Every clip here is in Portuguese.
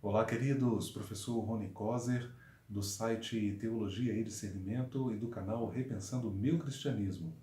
Olá, queridos! Professor Rony Coser, do site Teologia e Discernimento e do canal Repensando o Meu Cristianismo.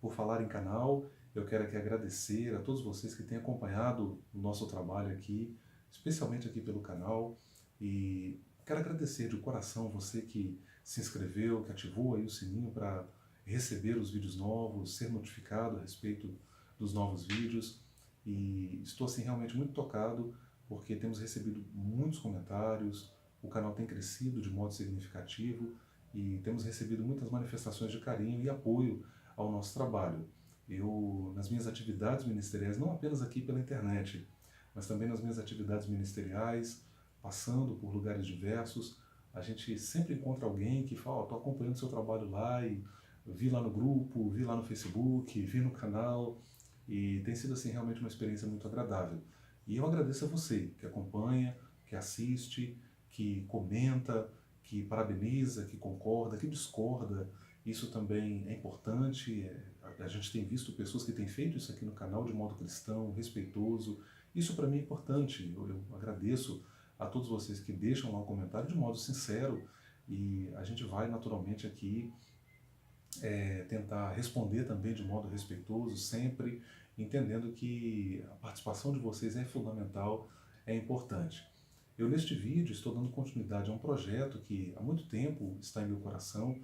Por falar em canal, eu quero aqui agradecer a todos vocês que têm acompanhado o nosso trabalho aqui, especialmente aqui pelo canal, e quero agradecer de coração você que se inscreveu, que ativou aí o sininho para receber os vídeos novos, ser notificado a respeito dos novos vídeos, e estou assim realmente muito tocado porque temos recebido muitos comentários, o canal tem crescido de modo significativo e temos recebido muitas manifestações de carinho e apoio ao nosso trabalho. Eu, nas minhas atividades ministeriais, não apenas aqui pela internet, mas também nas minhas atividades ministeriais, passando por lugares diversos, a gente sempre encontra alguém que fala, estou acompanhando seu trabalho lá e vi lá no grupo, vi lá no Facebook, vi no canal, e tem sido assim realmente uma experiência muito agradável. E eu agradeço a você que acompanha, que assiste, que comenta, que parabeniza, que concorda, que discorda. Isso também é importante. A gente tem visto pessoas que têm feito isso aqui no canal de modo cristão, respeitoso. Isso para mim é importante. Eu agradeço a todos vocês que deixam lá um comentário de modo sincero e a gente vai naturalmente aqui tentar responder também de modo respeitoso, sempre entendendo que a participação de vocês é fundamental, é importante. Eu, neste vídeo, estou dando continuidade a um projeto que há muito tempo está em meu coração,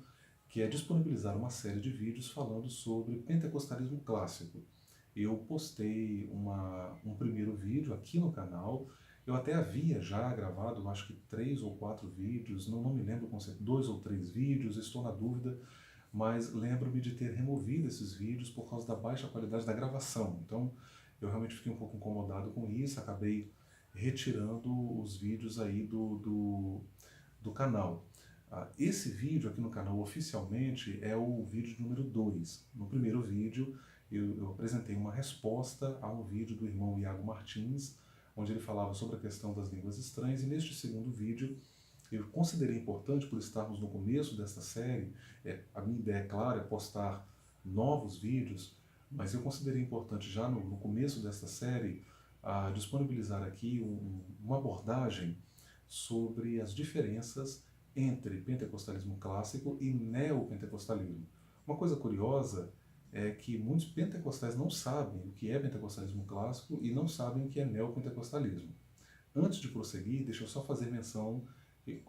que é disponibilizar uma série de vídeos falando sobre pentecostalismo clássico. Eu postei um primeiro vídeo aqui no canal, eu até havia já gravado, acho que 3 ou 4 vídeos, não me lembro com certeza, 2 ou 3 vídeos, estou na dúvida, mas lembro-me de ter removido esses vídeos por causa da baixa qualidade da gravação. Então, eu realmente fiquei um pouco incomodado com isso, acabei retirando os vídeos aí do canal. Esse vídeo aqui no canal oficialmente é o vídeo número 2. No primeiro vídeo eu apresentei uma resposta a um vídeo do irmão Iago Martins, onde ele falava sobre a questão das línguas estranhas, e neste segundo vídeo eu considerei importante, por estarmos no começo desta série, a minha ideia, é claro, é postar novos vídeos, mas eu considerei importante já no começo desta série disponibilizar aqui uma abordagem sobre as diferenças entre pentecostalismo clássico e neopentecostalismo. Uma coisa curiosa é que muitos pentecostais não sabem o que é pentecostalismo clássico e não sabem o que é neopentecostalismo. Antes de prosseguir, deixa eu só fazer menção,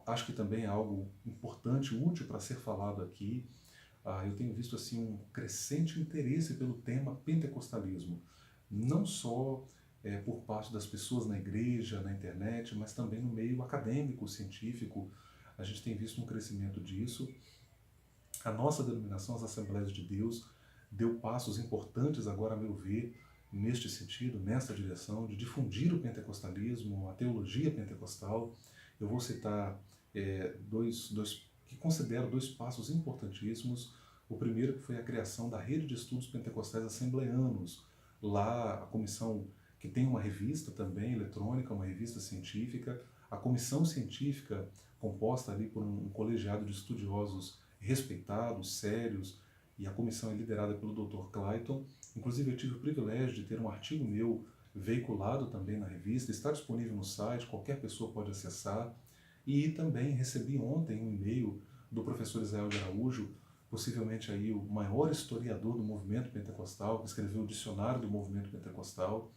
acho que também é algo importante, útil para ser falado aqui. Eu tenho visto assim um crescente interesse pelo tema pentecostalismo, não só por parte das pessoas na igreja, na internet, mas também no meio acadêmico, científico. A gente tem visto um crescimento disso. A nossa denominação, as Assembleias de Deus, deu passos importantes agora, a meu ver, neste sentido, nessa direção, de difundir o pentecostalismo, a teologia pentecostal. Eu vou citar dois que considero dois passos importantíssimos. O primeiro que foi a criação da Rede de Estudos Pentecostais Assembleanos. Lá, a comissão, que tem uma revista também eletrônica, uma revista científica, a comissão científica, composta ali por um colegiado de estudiosos respeitados, sérios, e a comissão é liderada pelo Dr. Clayton. Inclusive, eu tive o privilégio de ter um artigo meu veiculado também na revista, está disponível no site, qualquer pessoa pode acessar. E também recebi ontem um e-mail do professor Israel de Araújo, possivelmente aí o maior historiador do movimento pentecostal, que escreveu o dicionário do movimento pentecostal,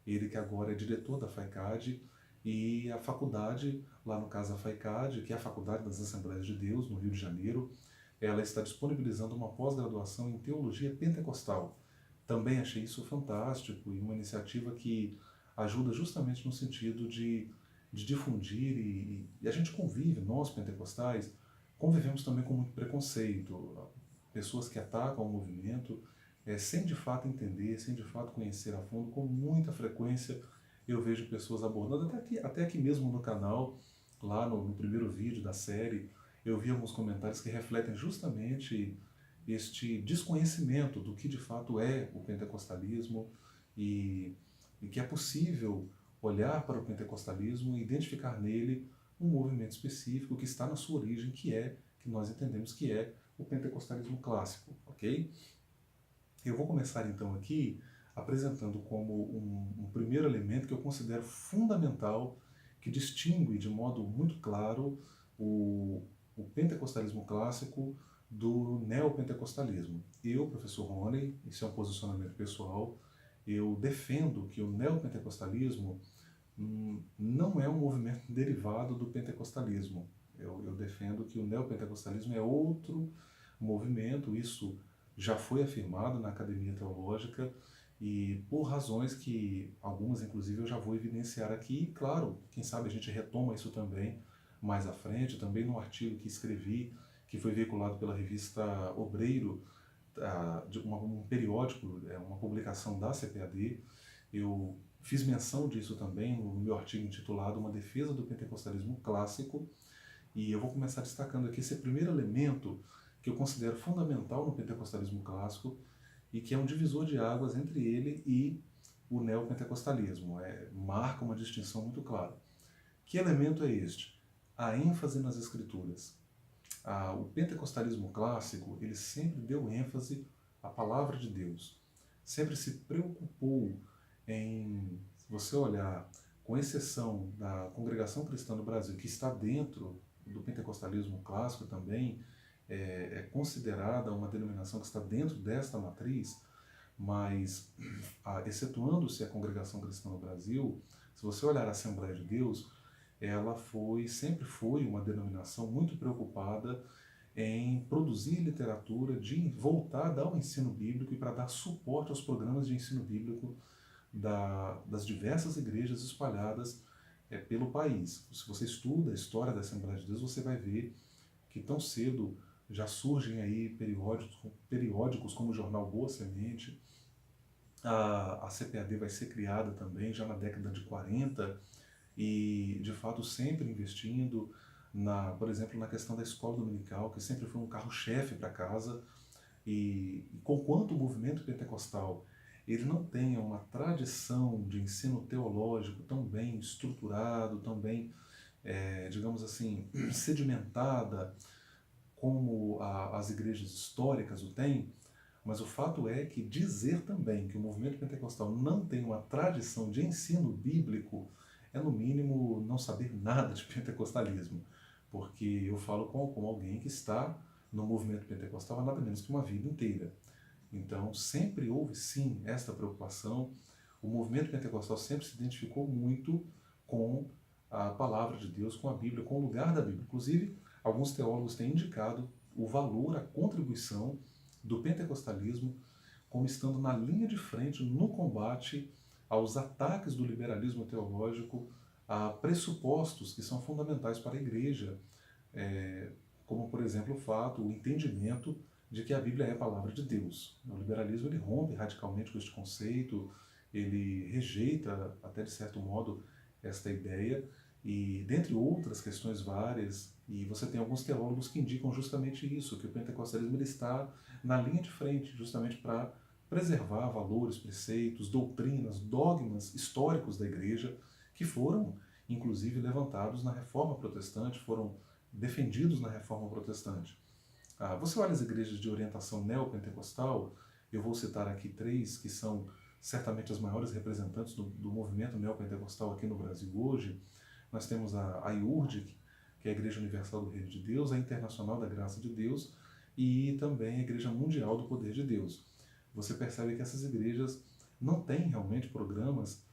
ele que agora é diretor da FAICAD, e a faculdade, lá no caso a FAICAD, que é a Faculdade das Assembleias de Deus, no Rio de Janeiro, ela está disponibilizando uma pós-graduação em Teologia Pentecostal. Também achei isso fantástico e uma iniciativa que ajuda justamente no sentido de difundir e a gente convive, nós pentecostais, convivemos também com muito preconceito, pessoas que atacam o movimento, sem de fato entender, sem de fato conhecer a fundo, com muita frequência eu vejo pessoas abordando, até aqui mesmo no canal, lá no primeiro vídeo da série, eu vi alguns comentários que refletem justamente este desconhecimento do que de fato é o pentecostalismo e que é possível olhar para o pentecostalismo e identificar nele um movimento específico que está na sua origem, que nós entendemos que é o pentecostalismo clássico, ok? Eu vou começar então aqui apresentando como um primeiro elemento que eu considero fundamental que distingue de modo muito claro o pentecostalismo clássico do neopentecostalismo. Eu, professor Rony, isso é um posicionamento pessoal, eu defendo que o neopentecostalismo não é um movimento derivado do pentecostalismo. Eu defendo que o neopentecostalismo é outro movimento, isso já foi afirmado na academia teológica e por razões que algumas inclusive eu já vou evidenciar aqui, e claro, quem sabe a gente retoma isso também mais à frente, também no artigo que escrevi, que foi veiculado pela revista Obreiro, um periódico, uma publicação da CPAD, eu fiz menção disso também no meu artigo intitulado Uma Defesa do Pentecostalismo Clássico, e eu vou começar destacando aqui esse primeiro elemento que eu considero fundamental no pentecostalismo clássico e que é um divisor de águas entre ele e o neopentecostalismo. Marca uma distinção muito clara. Que elemento é este? A ênfase nas escrituras. O pentecostalismo clássico, ele sempre deu ênfase à palavra de Deus. Sempre se preocupou em, se você olhar, com exceção da Congregação Cristã do Brasil, que está dentro do pentecostalismo clássico também, é considerada uma denominação que está dentro desta matriz, mas excetuando-se a Congregação Cristã no Brasil, se você olhar a Assembleia de Deus, ela sempre foi uma denominação muito preocupada em produzir literatura voltada ao ensino bíblico e para dar suporte aos programas de ensino bíblico das diversas igrejas espalhadas pelo país. Se você estuda a história da Assembleia de Deus, você vai ver que tão cedo já surgem aí periódicos como o jornal Boa Semente. A CPAD vai ser criada também já na década de 40 e, de fato, sempre investindo, por exemplo, na questão da escola dominical, que sempre foi um carro-chefe para casa. E conquanto o movimento pentecostal ele não tenha uma tradição de ensino teológico tão bem estruturado, tão bem, digamos assim, sedimentada, como as igrejas históricas o têm, mas o fato é que dizer também que o movimento pentecostal não tem uma tradição de ensino bíblico é, no mínimo, não saber nada de pentecostalismo, porque eu falo com alguém que está no movimento pentecostal há nada menos que uma vida inteira. Então, sempre houve, sim, esta preocupação. O movimento pentecostal sempre se identificou muito com a palavra de Deus, com a Bíblia, com o lugar da Bíblia. Inclusive, alguns teólogos têm indicado o valor, a contribuição do pentecostalismo como estando na linha de frente no combate aos ataques do liberalismo teológico a pressupostos que são fundamentais para a igreja, como, por exemplo, o entendimento de que a Bíblia é a palavra de Deus. O liberalismo ele rompe radicalmente com este conceito, ele rejeita, até de certo modo, esta ideia, e dentre outras questões várias, e você tem alguns teólogos que indicam justamente isso, que o pentecostalismo ele está na linha de frente, justamente para preservar valores, preceitos, doutrinas, dogmas históricos da igreja, que foram, inclusive, levantados na Reforma Protestante, foram defendidos na Reforma Protestante. Você olha as igrejas de orientação neopentecostal, eu vou citar aqui três que são certamente as maiores representantes do movimento neopentecostal aqui no Brasil hoje. Nós temos a IURD, que é a Igreja Universal do Reino de Deus, a Internacional da Graça de Deus e também a Igreja Mundial do Poder de Deus. Você percebe que essas igrejas não têm realmente programas.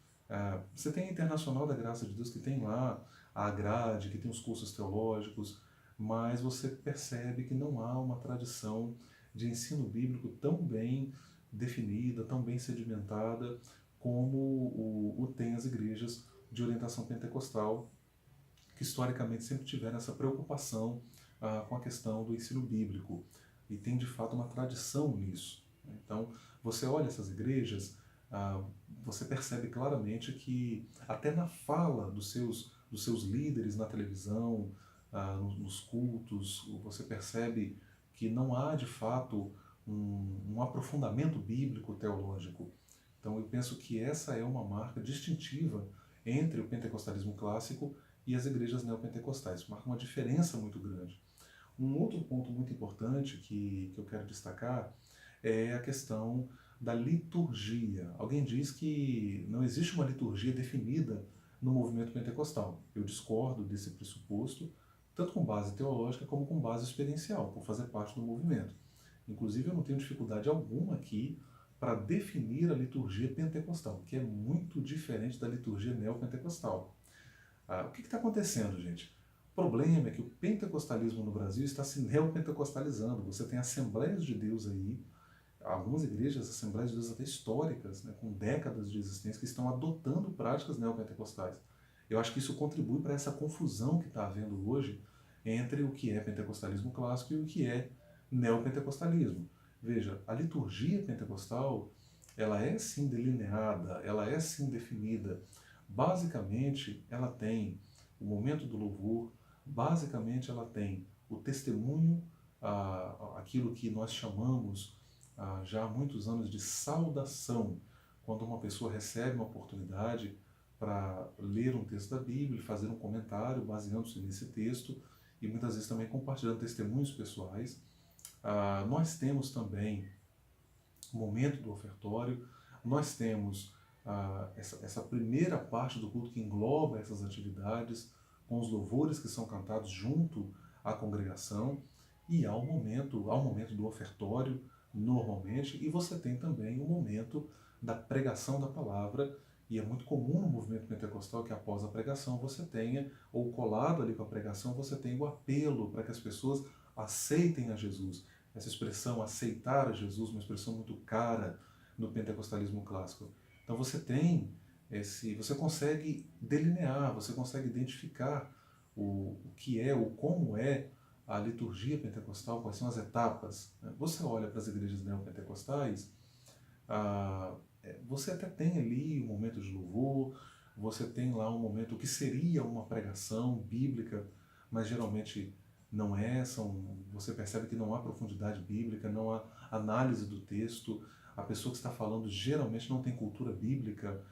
Você tem a Internacional da Graça de Deus, que tem lá a grade, que tem os cursos teológicos, mas você percebe que não há uma tradição de ensino bíblico tão bem definida, tão bem sedimentada, como o tem as igrejas de orientação pentecostal, que historicamente sempre tiveram essa preocupação com a questão do ensino bíblico, e tem de fato uma tradição nisso. Então, você olha essas igrejas, você percebe claramente que até na fala dos seus líderes na televisão, nos cultos, você percebe que não há de fato um aprofundamento bíblico teológico. Então eu penso que essa é uma marca distintiva entre o pentecostalismo clássico e as igrejas neopentecostais. Marca uma diferença muito grande. Um outro ponto muito importante que eu quero destacar é a questão da liturgia. Alguém diz que não existe uma liturgia definida no movimento pentecostal. Eu discordo desse pressuposto, tanto com base teológica como com base experiencial, por fazer parte do movimento. Inclusive, eu não tenho dificuldade alguma aqui para definir a liturgia pentecostal, que é muito diferente da liturgia neopentecostal. O que está acontecendo, gente? O problema é que o pentecostalismo no Brasil está se neopentecostalizando. Você tem Assembleias de Deus aí, algumas igrejas, Assembleias de Deus até históricas, né, com décadas de existência, que estão adotando práticas neopentecostais. Eu acho que isso contribui para essa confusão que está havendo hoje entre o que é pentecostalismo clássico e o que é neopentecostalismo. Veja, a liturgia pentecostal, ela é sim delineada, ela é sim definida. Basicamente, ela tem o momento do louvor, basicamente ela tem o testemunho, aquilo que nós chamamos já há muitos anos de saudação, quando uma pessoa recebe uma oportunidade para ler um texto da Bíblia, fazer um comentário baseando-se nesse texto e muitas vezes também compartilhando testemunhos pessoais. Nós temos também o momento do ofertório, nós temos essa primeira parte do culto que engloba essas atividades, com os louvores que são cantados junto à congregação, e ao momento do ofertório, normalmente, e você tem também o momento da pregação da palavra, e é muito comum no movimento pentecostal que após a pregação você tenha, ou colado ali com a pregação, você tem o apelo para que as pessoas aceitem a Jesus. Essa expressão aceitar a Jesus, uma expressão muito cara no pentecostalismo clássico. Então você tem você consegue delinear, você consegue identificar o que é, o como é a liturgia pentecostal, quais são as etapas. Você olha para as igrejas neopentecostais, você até tem ali um momento de louvor, você tem lá um momento que seria uma pregação bíblica, mas geralmente não é, você percebe que não há profundidade bíblica, não há análise do texto, a pessoa que está falando geralmente não tem cultura bíblica,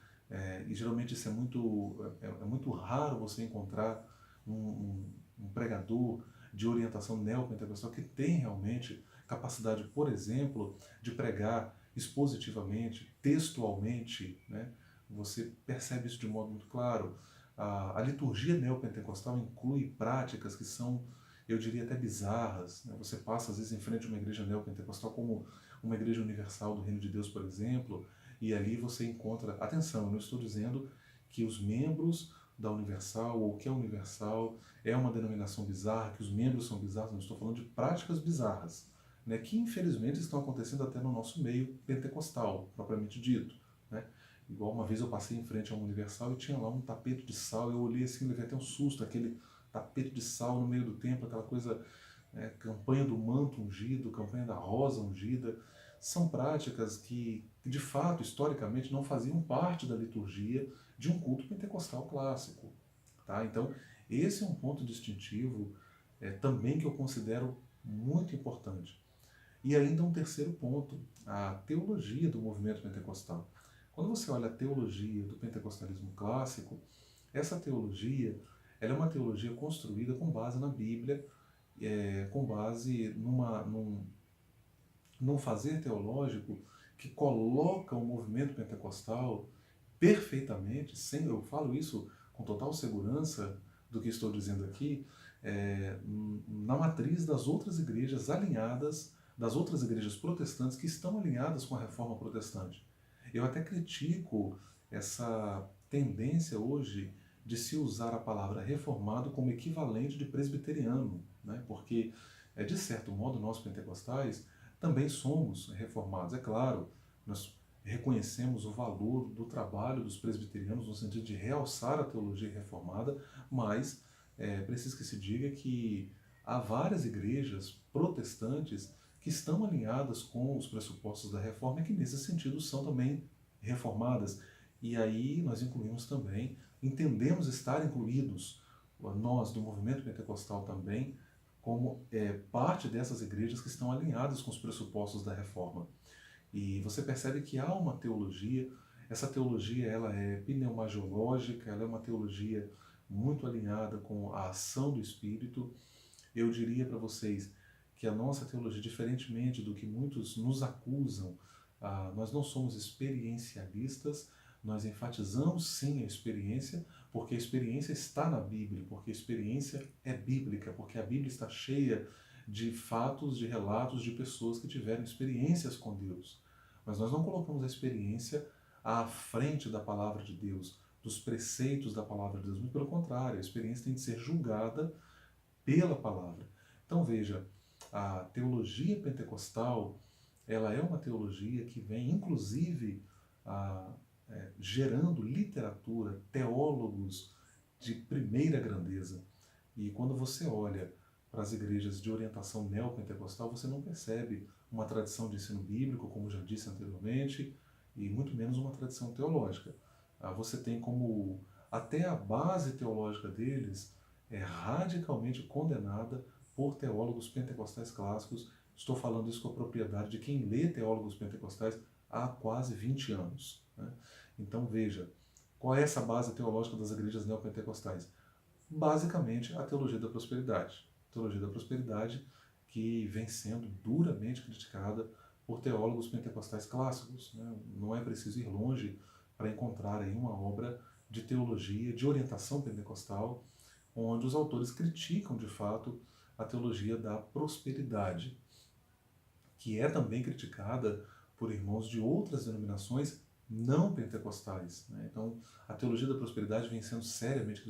e geralmente isso é muito raro você encontrar um pregador de orientação neopentecostal que tem realmente capacidade, por exemplo, de pregar expositivamente, textualmente, né? Você percebe isso de modo muito claro. A liturgia neopentecostal inclui práticas que são, eu diria, até bizarras, né? Você passa às vezes em frente a uma igreja neopentecostal como uma igreja universal do Reino de Deus, por exemplo, e ali você encontra, atenção, eu não estou dizendo que os membros da Universal ou que a Universal é uma denominação bizarra, que os membros são bizarros, não estou falando de práticas bizarras, né, que infelizmente estão acontecendo até no nosso meio pentecostal, propriamente dito, né? Igual uma vez eu passei em frente a uma Universal e tinha lá um tapete de sal, eu olhei assim, levei até um susto, aquele tapete de sal no meio do templo, aquela coisa, campanha do manto ungido, campanha da rosa ungida, são práticas que de fato, historicamente, não faziam parte da liturgia de um culto pentecostal clássico. Tá? Então, esse é um ponto distintivo também que eu considero muito importante. E ainda um terceiro ponto, a teologia do movimento pentecostal. Quando você olha a teologia do pentecostalismo clássico, essa teologia ela é uma teologia construída com base na Bíblia, com base num fazer teológico que coloca o movimento pentecostal perfeitamente, eu falo isso com total segurança do que estou dizendo aqui, na matriz das outras igrejas alinhadas, das outras igrejas protestantes que estão alinhadas com a reforma protestante. Eu até critico essa tendência hoje de se usar a palavra reformado como equivalente de presbiteriano, né? Porque, de certo modo, nós pentecostais também somos reformados. É claro, nós reconhecemos o valor do trabalho dos presbiterianos no sentido de realçar a teologia reformada, mas é preciso que se diga que há várias igrejas protestantes que estão alinhadas com os pressupostos da reforma e que nesse sentido são também reformadas. E aí nós incluímos também, entendemos estar incluídos, nós do movimento pentecostal também, como parte dessas igrejas que estão alinhadas com os pressupostos da reforma. E você percebe que há uma teologia, essa teologia ela é pneumagiológica, ela é uma teologia muito alinhada com a ação do Espírito. Eu diria para vocês que a nossa teologia, diferentemente do que muitos nos acusam, nós não somos experiencialistas, nós enfatizamos sim a experiência, porque a experiência está na Bíblia, porque a experiência é bíblica, porque a Bíblia está cheia de fatos, de relatos de pessoas que tiveram experiências com Deus. Mas nós não colocamos a experiência à frente da palavra de Deus, dos preceitos da palavra de Deus, muito pelo contrário, a experiência tem de ser julgada pela palavra. Então veja, a teologia pentecostal, ela é uma teologia que vem inclusive gerando literatura, teólogos de primeira grandeza. E quando você olha para as igrejas de orientação neopentecostal, você não percebe uma tradição de ensino bíblico, como já disse anteriormente, e muito menos uma tradição teológica. Você tem como até a base teológica deles é radicalmente condenada por teólogos pentecostais clássicos. Estou falando isso com a propriedade de quem lê teólogos pentecostais há quase 20 anos. Né? Então veja, qual é essa base teológica das igrejas neopentecostais? Basicamente, a teologia da prosperidade. Teologia da prosperidade que vem sendo duramente criticada por teólogos pentecostais clássicos. Né? Não é preciso ir longe para encontrar aí uma obra de teologia, de orientação pentecostal, onde os autores criticam, de fato, a teologia da prosperidade, que é também criticada por irmãos de outras denominações não pentecostais. Né? Então, a teologia da prosperidade vem sendo seriamente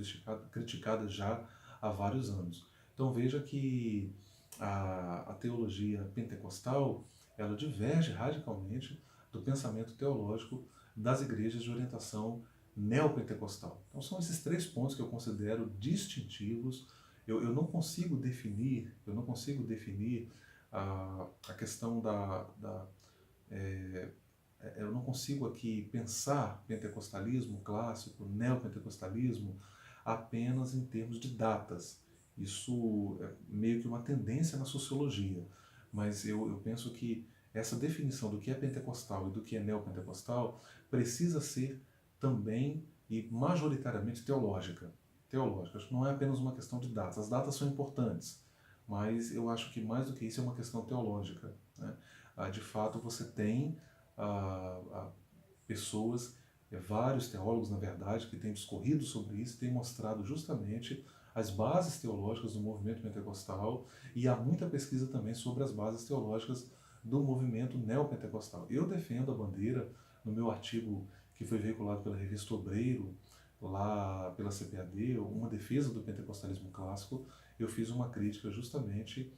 criticada já há vários anos. Então, veja que a teologia pentecostal, ela diverge radicalmente do pensamento teológico das igrejas de orientação neopentecostal. Então, são esses três pontos que eu considero distintivos. Eu não consigo definir a questão eu não consigo aqui pensar pentecostalismo clássico, neopentecostalismo, apenas em termos de datas. Isso é meio que uma tendência na sociologia, mas eu penso que essa definição do que é pentecostal e do que é neopentecostal precisa ser também e majoritariamente teológica. Teológica. Acho que não é apenas uma questão de datas. As datas são importantes, mas eu acho que mais do que isso é uma questão teológica. Né? De fato, você tem pessoas, vários teólogos, na verdade, que têm discorrido sobre isso, têm mostrado justamente as bases teológicas do movimento pentecostal, e há muita pesquisa também sobre as bases teológicas do movimento neopentecostal. Eu defendo a bandeira, no meu artigo que foi veiculado pela revista Obreiro, lá pela CPAD, uma defesa do pentecostalismo clássico, eu fiz uma crítica justamente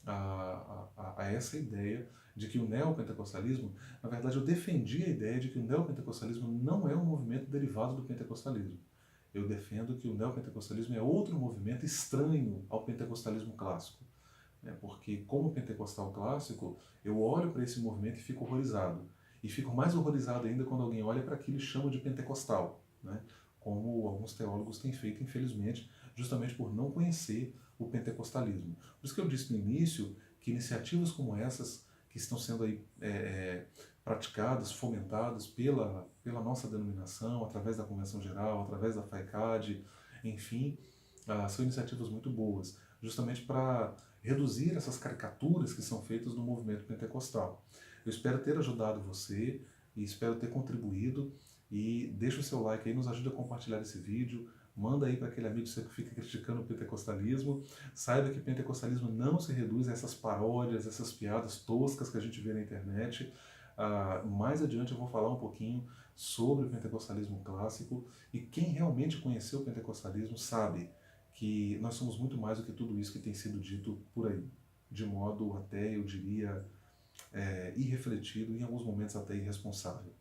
a essa ideia de que o neopentecostalismo, na verdade eu defendi a ideia de que o neopentecostalismo não é um movimento derivado do pentecostalismo. Eu defendo que o neopentecostalismo é outro movimento estranho ao pentecostalismo clássico. Né? Porque como pentecostal clássico, eu olho para esse movimento e fico horrorizado. E fico mais horrorizado ainda quando alguém olha para aquilo e chama de pentecostal, né? Como alguns teólogos têm feito, infelizmente, justamente por não conhecer o pentecostalismo. Por isso que eu disse no início que iniciativas como essas, que estão sendo aí, praticadas, fomentadas pela nossa denominação, através da Convenção Geral, através da FAICAD, enfim, são iniciativas muito boas, justamente para reduzir essas caricaturas que são feitas no movimento pentecostal. Eu espero ter ajudado você e espero ter contribuído, e deixa o seu like aí, nos ajuda a compartilhar esse vídeo, manda aí para aquele amigo seu que fica criticando o pentecostalismo. Saiba que pentecostalismo não se reduz a essas paródias, essas piadas toscas que a gente vê na internet. Mais adiante eu vou falar um pouquinho sobre o pentecostalismo clássico, e quem realmente conheceu o pentecostalismo sabe que nós somos muito mais do que tudo isso que tem sido dito por aí, de modo até, eu diria, irrefletido e em alguns momentos até irresponsável.